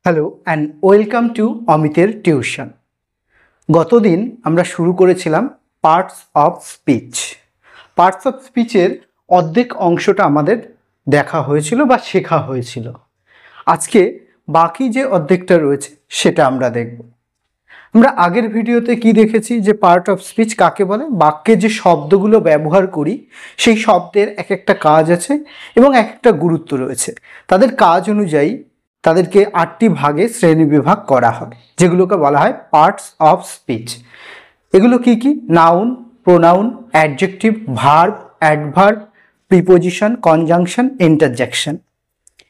Hello and welcome to অমিতের tuition. গতদিন আমরা শুরু করেছিলাম parts of speech. Parts of স্পিচের অর্ধেক অংশটা আমাদের দেখা হয়েছিল বা শেখা হয়েছিল। আজকে বাকি যে অর্ধেকটা রয়েছে সেটা আমরা দেখব। আমরা আগের ভিডিওতে কি দেখেছি যে পার্ট অফ স্পিচ কাকে বলে? বাক্যে যে শব্দগুলো ব্যবহার করি সেই শব্দের এক একটা কাজ আছে এবং এক একটা গুরুত্ব রয়েছে। তাদের কাজ অনুযায়ী তাদেরকে 8টি ভাগে শ্রেণীবিভাগ করা হয়, যেগুলোকে বলা হয় পার্টস অফ স্পিচ। এগুলো কি কি? Noun, pronoun, adjective, verb, adverb, preposition, conjunction, interjection.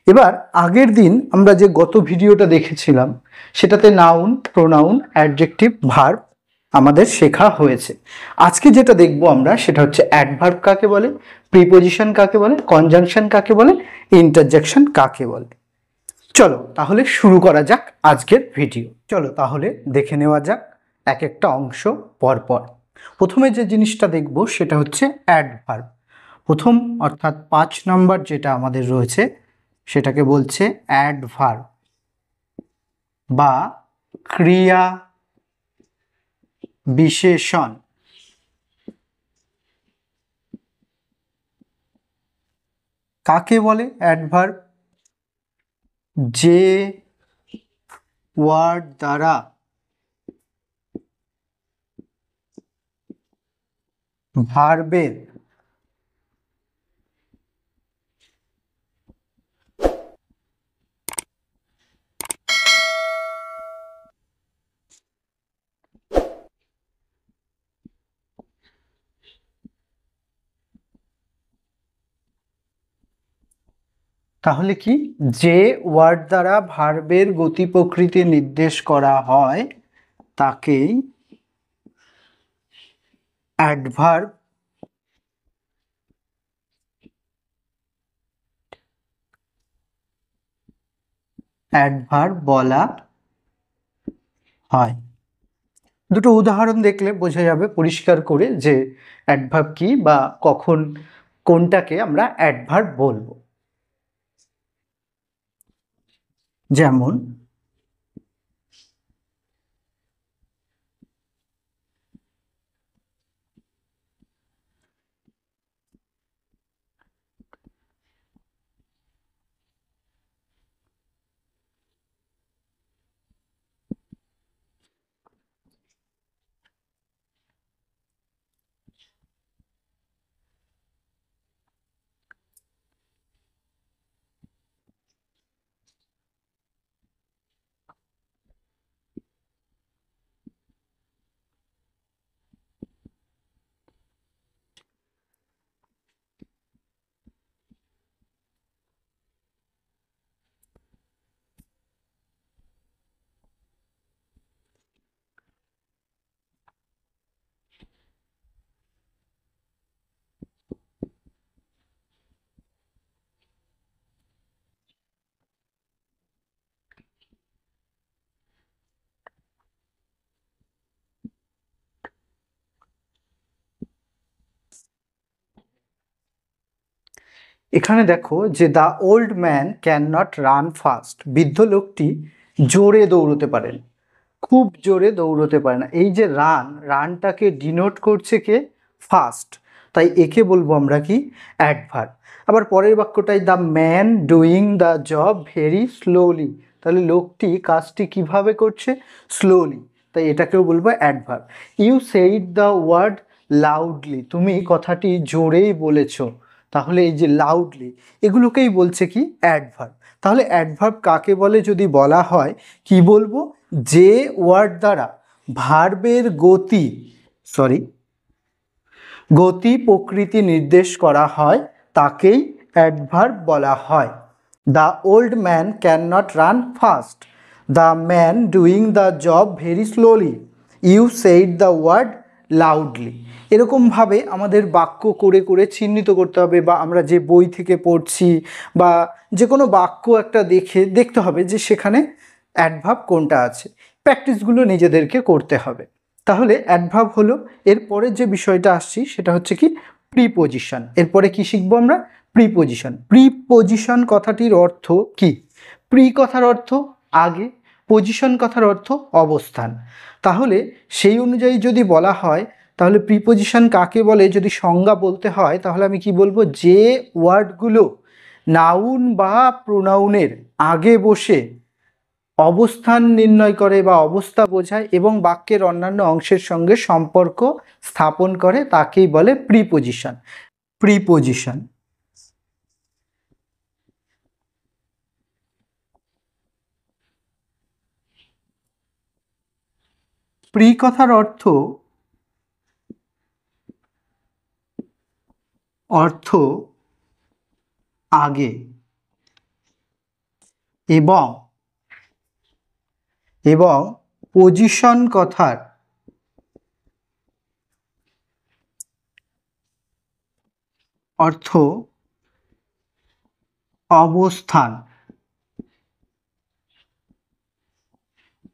এবার আগের দিন আমরা যে গত ভিডিওটা দেখেছিলাম সেটাতে নাউন, প্রোনাউন, অ্যাডজেক্টিভ, ভার্ব আমাদের শেখা হয়েছে। আজকে যেটা দেখবো আমরা সেটা হচ্ছে অ্যাডভার্ব কাকে বলে, প্রিপোজিশন কাকে বলে, কনজাংশন কাকে বলে, ইন্টারজেকশন কাকে বলে। চলো তাহলে শুরু করা যাক আজকের ভিডিও। চলো তাহলে দেখে নেওয়া যাক এক একটা অংশ পরপর। প্রথমে যে জিনিসটা দেখব সেটা হচ্ছে অ্যাডভার্ব। প্রথম অর্থাৎ 5 নম্বর যেটা আমাদের রয়েছে সেটাকে বলছে অ্যাডভার্ব বা ক্রিয়া বিশেষণ। কাকে বলে অ্যাডভার্ব? যে ওয়ার্ড দ্বারা ভার্বের তাহলে কি, যে ওয়ার্ড দ্বারা ভার্বের গতি প্রকৃতি নির্দেশ করা হয় তাকেই অ্যাডভার্ব বলা হয়। দুটো উদাহরণ দেখলে বোঝা যাবে পরিষ্কার করে যে অ্যাডভার্ব কি বা কখন কোনটাকে আমরা অ্যাডভার্ব বলবো। যেমন এখানে দেখো যে the old man can not run fast. বৃদ্ধ লোকটি জোরে দৌড়তে পারেন, খুব জোরে দৌড়তে পারে না। এই যে রানটাকে ডিনোট করছে কে? ফাস্ট। তাই একে বলবো আমরা কি? অ্যাডভার্ব। আবার পরের বাক্যটাই the man doing the job very slowly. তাহলে লোকটি কাজটি কিভাবে করছে? স্লোলি। তাই এটাকেও বলবো adverb. You said the word loudly. তুমি কথাটি জোরেই বলেছো। তাহলে এই যে লাউডলি এগুলোকেই বলছে কি? অ্যাডভার্ব। তাহলে অ্যাডভার্ব কাকে বলে যদি বলা হয়, কি বলবো? যে ওয়ার্ড দ্বারা ভার্বের গতি প্রকৃতি নির্দেশ করা হয় তাকেই অ্যাডভার্ব বলা হয়। The old man can not run fast, the man doing the job very slowly, you said the word loudly. এরকমভাবে আমাদের বাক্য করে করে চিহ্নিত করতে হবে, বা আমরা যে বই থেকে পড়ছি বা যে কোনো বাক্য একটা দেখতে হবে যে সেখানে অ্যাডভার্ব কোনটা আছে। প্র্যাকটিসগুলো নিজেদেরকে করতে হবে। তাহলে অ্যাডভার্ব হলো। এরপরে যে বিষয়টা আসছি সেটা হচ্ছে কি? প্রিপোজিশন। এরপরে কি শিখবো আমরা? প্রিপোজিশন। প্রিপোজিশন কথাটির অর্থ কি? প্রি কথার অর্থ আগে, পজিশন কথার অর্থ অবস্থান। তাহলে সেই অনুযায়ী যদি বলা হয় তাহলে প্রিপজিশন কাকে বলে যদি সংজ্ঞা বলতে হয় তাহলে আমি কি বলবো, যে ওয়ার্ডগুলো নাউন বা প্রোনাউনের আগে বসে অবস্থান নির্ণয় করে বা অবস্থা বোঝায় এবং বাক্যের অন্যান্য অংশের সঙ্গে সম্পর্ক স্থাপন করে তাকেই বলে প্রিপজিশন। প্রিপজিশন। প্রি কথার অর্থ আগে, এবং পজিশন কথার অর্থ অবস্থান।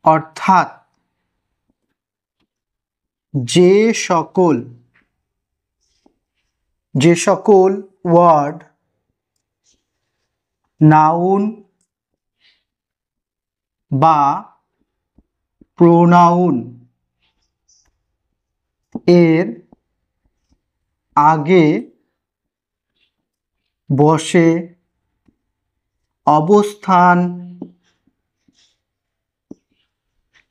অর্থাৎ যে সকল ওয়ার্ড নাউন বা প্রোনাউন এর আগে বসে অবস্থান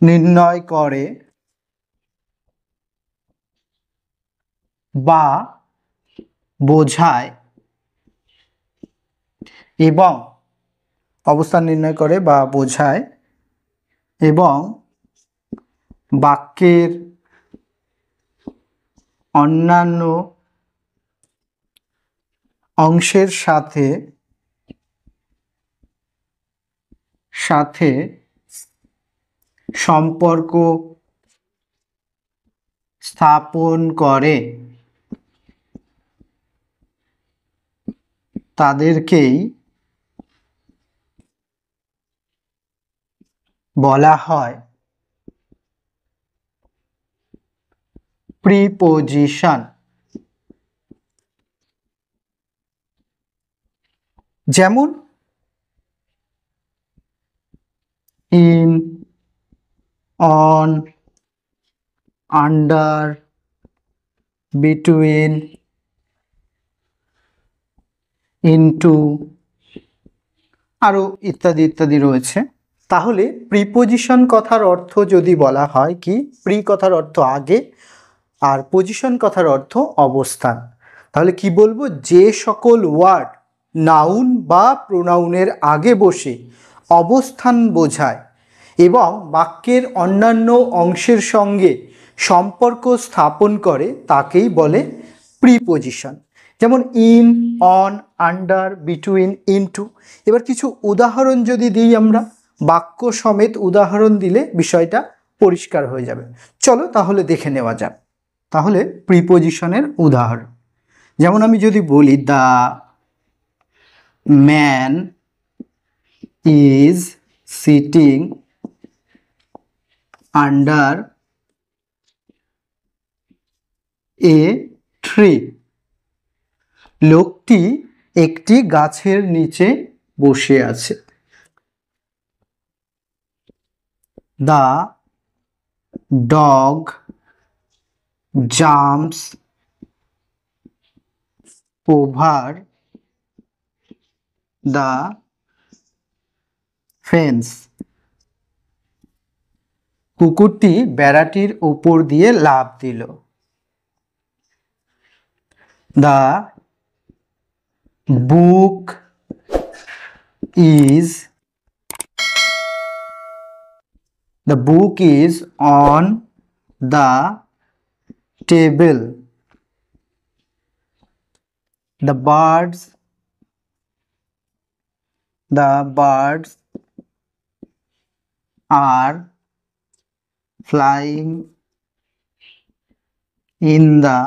নির্ণয় করে বা বোঝায় এবং বাক্যের অন্যান্য অংশের সাথে সম্পর্ক স্থাপন করে তাদেরকেই বলা হয় প্রিপজিশন। যেমন in, on, under, between, into, আরো ইত্যাদি ইত্যাদি রয়েছে। তাহলে প্রিপজিশন কথার অর্থ যদি বলা হয় কি, প্রি কথার অর্থ আগে আর পজিশন কথার অর্থ অবস্থান, তাহলে কি বলবো, যে সকল ওয়ার্ড নাউন বা প্রোনাউনের আগে বসে অবস্থান বোঝায় এবং বাক্যের অন্যান্য অংশের সঙ্গে সম্পর্ক স্থাপন করে তাকেই বলে প্রিপজিশন। যেমন in, on, under, between, into. এবার কিছু উদাহরণ যদি দিই আমরা, বাক্য সমেত উদাহরণ দিলে বিষয়টা পরিষ্কার হয়ে যাবে। চলো তাহলে দেখে নেওয়া যাক। তাহলে প্রিপজিশনের উদাহরণ, যেমন আমি যদি বলি the man is sitting under a tree. লোকটি একটি গাছের নিচে বসে আছে। The dog jumps over the fence. কুকুরটি বেড়াটির উপর দিয়ে লাফ দিল। The book is on the table. The birds are flying in the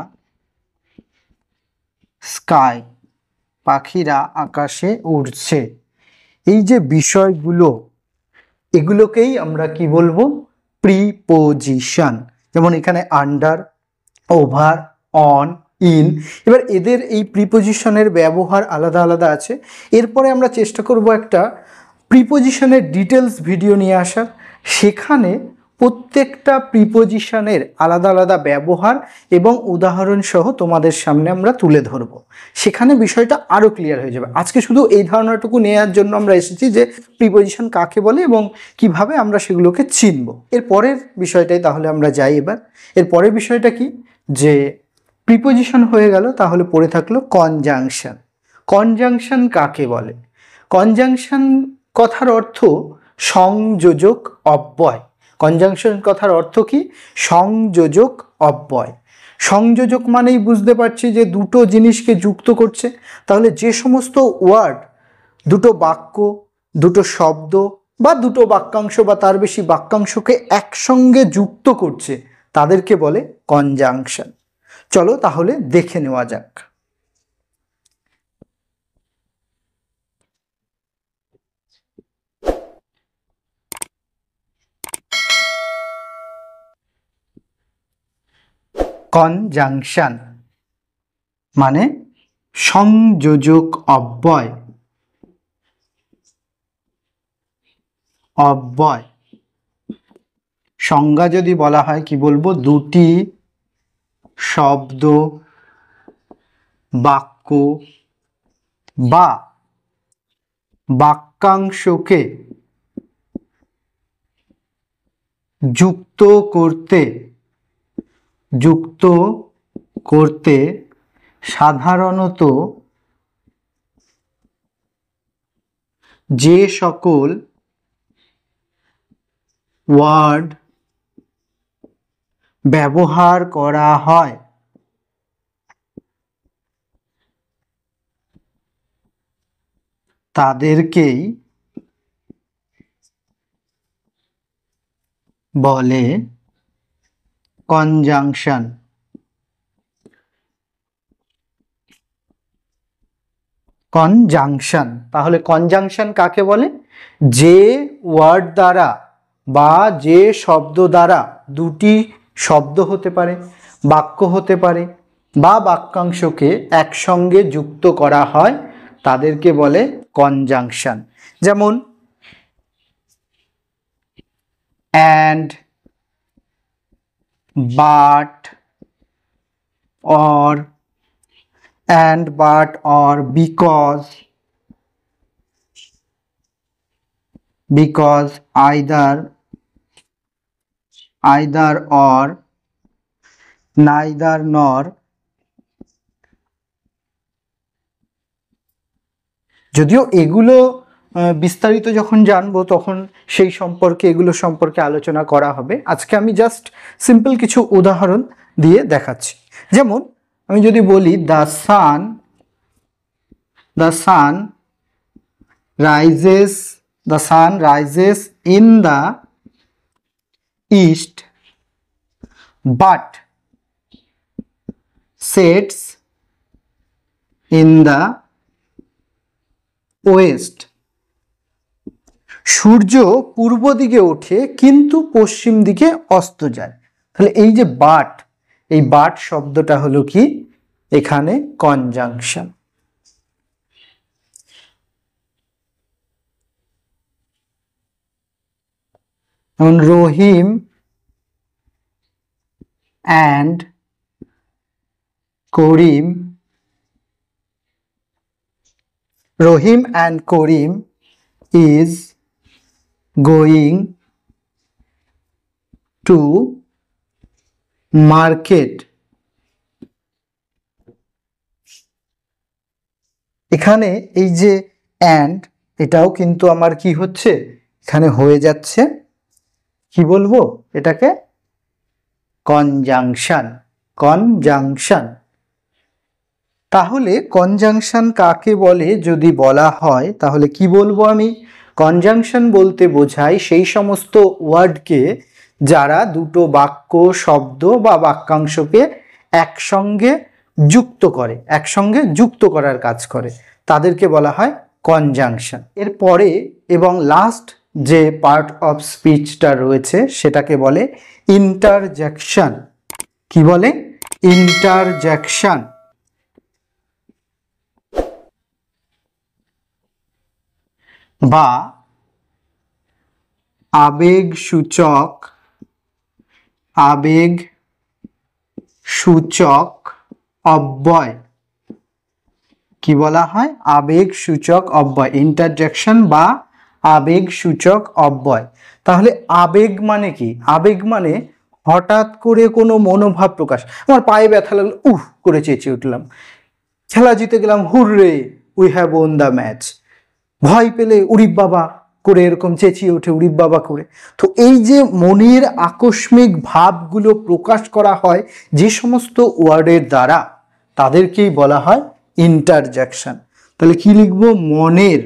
sky. পাখিরা আকাশে উড়ছে। এই যে বিষয়গুলো, এগুলোকেই আমরা কি বলবো, প্রিপজিশন। যেমন এখানে আন্ডার, ওভার, অন, ইন। এবার এদের এই প্রিপজিশনের ব্যবহার আলাদা আলাদা আছে। এরপরে আমরা চেষ্টা করব একটা প্রিপোজিশনের ডিটেলস ভিডিও নিয়ে আসার, সেখানে প্রত্যেকটা প্রিপোজিশনের আলাদা আলাদা ব্যবহার এবং উদাহরণ সহ তোমাদের সামনে আমরা তুলে ধরব। সেখানে বিষয়টা আরও ক্লিয়ার হয়ে যাবে। আজকে শুধু এই ধারণাটুকু নেওয়ার জন্য আমরা এসেছি যে প্রিপোজিশন কাকে বলে এবং কিভাবে আমরা সেগুলোকে চিনব। এর পরের বিষয়টাই তাহলে আমরা যাই এবার। এর পরের বিষয়টা কি, যে প্রিপোজিশন হয়ে গেল, তাহলে পড়ে থাকলো কনজাংশন। কনজাংশন কাকে বলে? কনজাংশন কথার অর্থ সংযোজক অব্যয়। কনজাংশন কথার অর্থ কি? সংযোজক অব্যয়। সংযোজক মানেই বুঝতে পারছি যে দুটো জিনিসকে যুক্ত করছে। তাহলে যে সমস্ত ওয়ার্ড দুটো বাক্য, দুটো শব্দ বা দুটো বাক্যাংশ বা তার বেশি বাক্যাংশকে একসঙ্গে যুক্ত করছে তাদেরকে বলে কনজাংশন। চলো তাহলে দেখে নেওয়া যাক। কনজাংশন মানে সংযোজক অব্যয়। অব্যয় সংজ্ঞা যদি বলা হয় কি বলবো? দুটি শব্দ, বাক্য বা বাক্যাংশকে যুক্ত করতে সাধারণত যে সকল ওয়ার্ড ব্যবহার করা হয় তাদেরকেই বলে কনজাংশন। কনজাংশন, তাহলে কনজাংশন কাকে বলে? যে ওয়ার্ড দ্বারা বা যে শব্দ দ্বারা দুটি শব্দ হতে পারে, বাক্য হতে পারে বা বাক্যাংশকে একসঙ্গে যুক্ত করা হয় তাদেরকে বলে কনজাংশন। যেমন and, but, or, and, but, or, because, either, or, neither nor। যদিও এগুলো বিস্তারিত যখন জানবো তখন সেই সম্পর্কে, এগুলো সম্পর্কে আলোচনা করা হবে। আজকে আমি জাস্ট সিম্পল কিছু উদাহরণ দিয়ে দেখাচ্ছি। যেমন আমি যদি বলি the sun rises in the east but sets in the west. সূর্য পূর্ব দিকে ওঠে কিন্তু পশ্চিম দিকে অস্ত যায়। তাহলে এই যে বাট, এই বাট শব্দটা হলো কি? এখানে কনজাংশন। যেমন রহিম and Karim is going to market। এখানে এই যে and, এটাও কিন্তু আমার কি হচ্ছে? এখানে হয়ে যাচ্ছে, কি বলবো এটাকে? কনজাংশন। তাহলে কনজাংশন কাকে বলে যদি বলা হয় তাহলে কি বলবো আমি? কনজাংশন বলতে বোঝায় সেই সমস্ত ওয়ার্ডকে যারা দুটো বাক্য, শব্দ বা বাক্যাংশকে একসঙ্গে যুক্ত করার কাজ করে, তাদেরকে বলা হয় কনজাংশন। এরপরে এবং লাস্ট যে পার্ট অফ স্পিচটা রয়েছে সেটাকে বলে ইন্টারজেকশন। কি বলে? ইন্টারজেকশন। বা আবেগ সূচক অব্যয় কি বলা হয়? আবেগ সূচক অব্যয়, ইন্টারজেকশন বা আবেগ সূচক অব্যয়। তাহলে আবেগ মানে কি? আবেগ মানে হঠাৎ করে কোনো মনোভাব প্রকাশ। আমার পায়ে ব্যথা লাগলো, উহ করে চেঁচিয়ে উঠলাম। খেলা জিতে গেলাম, hurray we have won the match. ভয় পেলে উরিপ বাবা করে এরকম চেঁচিয়ে ওঠে, উরিপ বাবা করে। তো এই যে মনের আকস্মিক ভাবগুলো প্রকাশ করা হয় যে সমস্ত ওয়ার্ডের দ্বারা, তাদেরকেই বলা হয় ইন্টারজেকশন। তাহলে কি লিখবো? মনের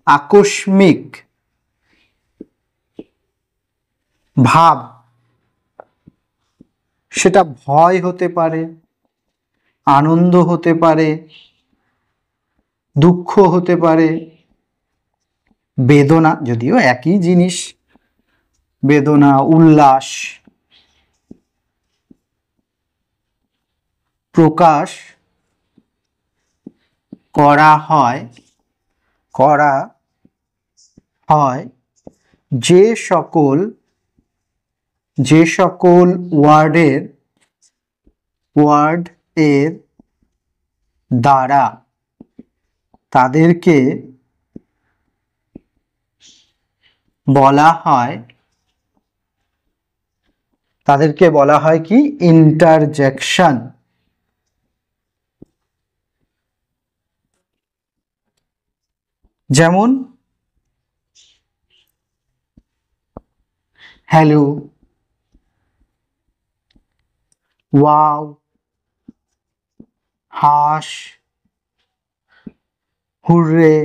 আকস্মিক ভাব, সেটা ভয় হতে পারে, আনন্দ হতে পারে, দুঃখ হতে পারে, বেদনা, যদিও একই জিনিস, বেদনা, উল্লাস, প্রকাশ করা হয় যে সকল ওয়ার্ড এর দ্বারা, তাদেরকে বলা হয় কি? ইন্টারজেকশন। যেমন hello, wow, hush, hurray,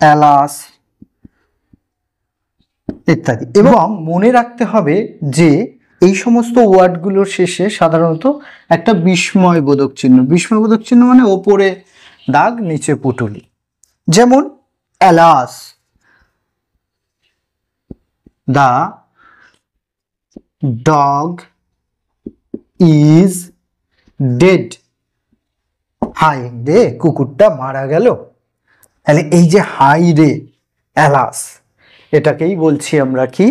alas ইত্যাদি। এবং মনে রাখতে হবে যে এই সমস্ত ওয়ার্ডগুলোর শেষে সাধারণত একটা বিস্ময়বোধক চিহ্ন, বিস্ময়বোধক চিহ্ন মানে ওপরে দাগ নিচে পুটুলি। যেমন alas, the dog is dead. হাই রে, কুকুরটা মারা গেল। তাহলে এই যে হাই রে, অ্যালাস, এটাকেই বলছি আমরা কি?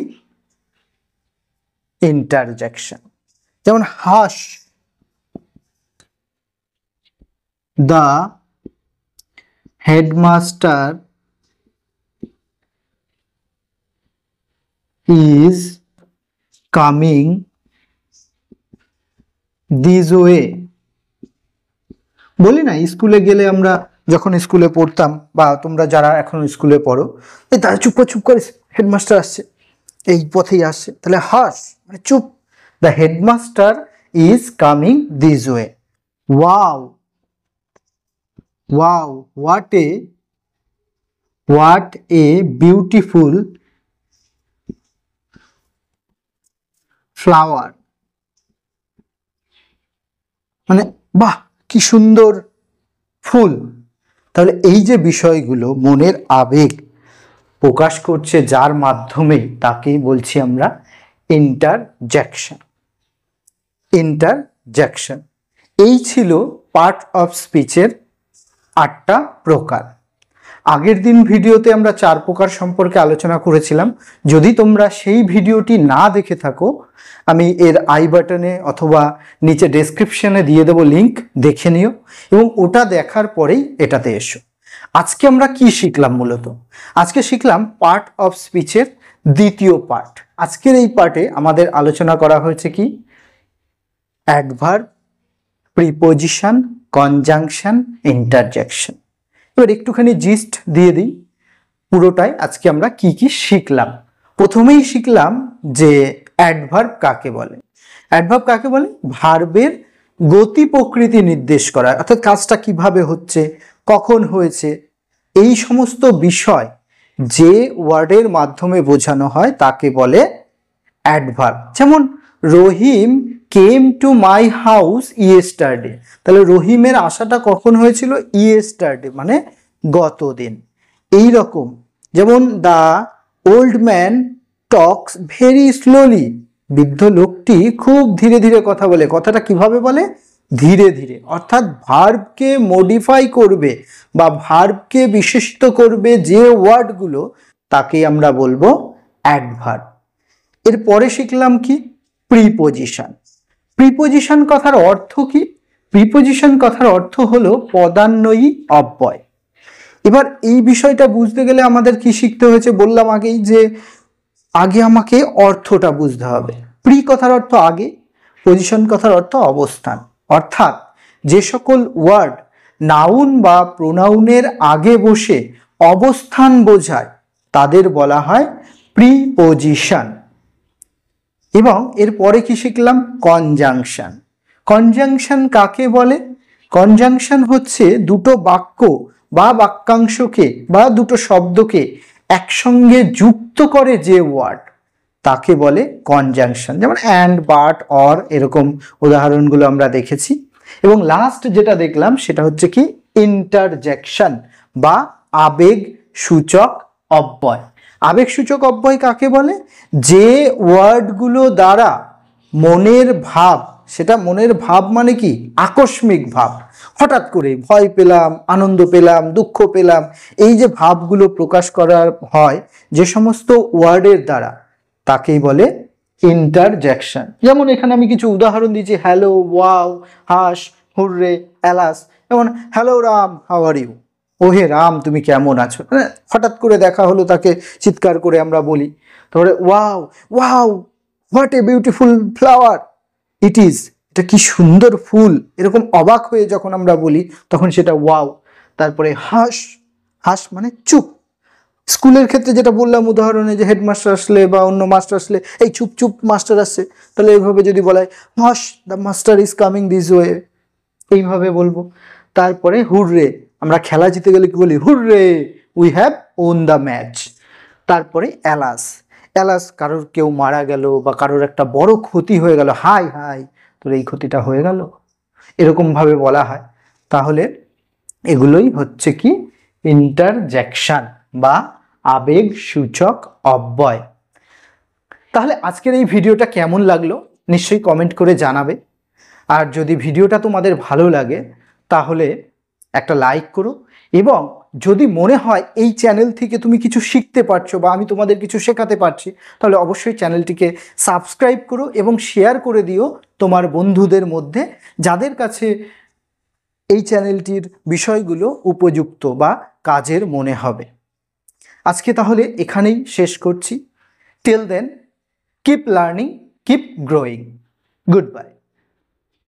ইন্টারজেকশন। যেমন hush, the headmaster is coming this way. বলি না, স্কুলে গেলে আমরা, যখন স্কুলে পড়তাম বা তোমরা যারা এখন স্কুলে পড়ো, এই তারা চুপ করে হেডমাস্টার আসছে, এই পথেই আসছে। তাহলে হাস মানে চুপ, the headmaster is coming this way. Wow, what a beautiful flower, মানে বাহ কি সুন্দর ফুল। তাহলে এই যে বিষয়গুলো মনের আবেগ প্রকাশ করছে যার মাধ্যমে, তাকেই বলছি আমরা ইন্টারজেকশন। এই ছিল পার্ট অফ স্পিচের 8টা প্রকার। আগের দিন ভিডিওতে আমরা 4 প্রকার সম্পর্কে আলোচনা করেছিলাম। যদি তোমরা সেই ভিডিওটি না দেখে থাকো, আমি এর আই বাটনে অথবা নিচে ডেসক্রিপশনে দিয়ে দেবো লিঙ্ক, দেখে নিও এবং ওটা দেখার পরেই এটাতে এসো। আজকে আমরা কি শিখলাম? মূলত আজকে শিখলাম পার্ট অফ স্পিচের 2য় পার্ট। আজকের এই পার্টে আমাদের আলোচনা করা হয়েছে কি? Adverb, preposition, conjunction, interjection. এবার একটুখানি জিস্ট দিয়ে দিই পুরোটাই আজকে আমরা কি কি শিখলাম। প্রথমেই শিখলাম যে অ্যাডভার্ব কাকে বলে। অ্যাডভার্ব কাকে বলে? ভার্বের গতি প্রকৃতি নির্দেশ করা, অর্থাৎ কাজটা কিভাবে হচ্ছে, কখন হয়েছে, এই সমস্ত বিষয় যে ওয়ার্ডের মাধ্যমে বোঝানো হয় তাকে বলে অ্যাডভার্ব। যেমন Rahim came to my house yesterday. তাহলে রহিমের আসাটা কখন হয়েছিল? ইয়েস্টারডে মানে গতদিন। এই রকম যেমন the old man Tux very slowly, বৃদ্ধ লোকটি খুব ধীরে ধীরে কথা বলে। কথাটা কিভাবে বলে? ধীরে ধীরে, অর্থাৎ ভার্বকে মডিফাই করবে বা ভার্বকে বিশেষিত করবে যে ওয়ার্ডগুলো, তাকে আমরা বলবো অ্যাডভার্ব। এরপরে শিখলাম কি? প্রিপোজিশন। প্রিপোজিশন কথার অর্থ কি? প্রিপোজিশন কথার অর্থ হলো পদান্বয়ী অব্যয়। এবার এই বিষয়টা বুঝতে গেলে আমাদের কি শিখতে হয়েছে? বললাম আগেই যে আগে আমাকে অর্থটা বুঝতে হবে। প্রি কথার অর্থ আগে, পজিশন কথার অর্থ অবস্থান। অর্থাৎ যে সকল ওয়ার্ড নাউন বা প্রোনাউনের আগে বসে অবস্থান বোঝায় তাদের বলা হয় প্রিপোজিশন। এবং এরপরে কি শিখলাম? কনজাংশন। কনজাংশন কাকে বলে? কনজাংশন হচ্ছে দুটো বাক্য বা বাক্যাংশকে বা দুটো শব্দকে একসঙ্গে যুক্ত করে যে ওয়ার্ড, তাকে বলে কনজাংশন। যেমন অ্যান্ড, বাট, অর, এরকম উদাহরণগুলো আমরা দেখেছি। এবং লাস্ট যেটা দেখলাম সেটা হচ্ছে কি? ইন্টারজেকশন বা আবেগ সূচক অব্যয়। আবেগ সূচক অব্যয় কাকে বলে? যে ওয়ার্ডগুলো দ্বারা মনের ভাব, সেটা মনের ভাব মানে কি? আকস্মিক ভাব, হঠাৎ করে ভয় পেলাম, আনন্দ পেলাম, দুঃখ পেলাম, এই যে ভাবগুলো প্রকাশ করা হয় যে সমস্ত ওয়ার্ডের দ্বারা, তাকেই বলে ইন্টারজেকশন। যেমন এখানে আমি কিছু উদাহরণ দিচ্ছি: hello, wow, hush, hurray, alas. যেমন hello Ram, how are you? ও হে রাম, তুমি কেমন আছো? মানে হঠাৎ করে দেখা হলো, তাকে চিৎকার করে আমরা বলি। তারপরে wow, wow, what a beautiful flower it is, এটা কি সুন্দর ফুল, এরকম অবাক হয়ে যখন আমরা বলি তখন সেটা ওয়াও। তারপরে হাস, হাস মানে চুপ। স্কুলের ক্ষেত্রে যেটা বললাম উদাহরণে, যে হেডমাস্টার আসলে বা অন্য মাস্টার আসলে, এই চুপ চুপ, মাস্টার আসছে, তাহলে এইভাবে যদি বলা হয় hush, the master is coming this way, এইভাবে বলবো। তারপরে হুররে, আমরা খেলা জিতে গেলে কি বলি? Hurray, we have won the match. তারপরে অ্যালাস, অ্যালাস কারোর কেউ মারা গেল বা কারোর একটা বড় ক্ষতি হয়ে গেল, হাই হাই তোর এই ক্ষতিটা হয়ে গেল, এরকমভাবে বলা হয়। তাহলে এগুলোই হচ্ছে কি? ইন্টারজেকশন বা আবেগ সূচক অব্যয়। তাহলে আজকের এই ভিডিওটা কেমন লাগলো নিশ্চয়ই কমেন্ট করে জানাবে। আর যদি ভিডিওটা তোমাদের ভালো লাগে তাহলে একটা লাইক করো, এবং যদি মনে হয় এই চ্যানেল থেকে তুমি কিছু শিখতে পারছো বা আমি তোমাদের কিছু শেখাতে পারছি, তাহলে অবশ্যই চ্যানেলটিকে সাবস্ক্রাইব করো এবং শেয়ার করে দিও তোমার বন্ধুদের মধ্যে, যাদের কাছে এই চ্যানেলটির বিষয়গুলো উপযুক্ত বা কাজের মনে হবে। আজকে তাহলে এখানেই শেষ করছি। Till then, keep learning, keep growing. Good by.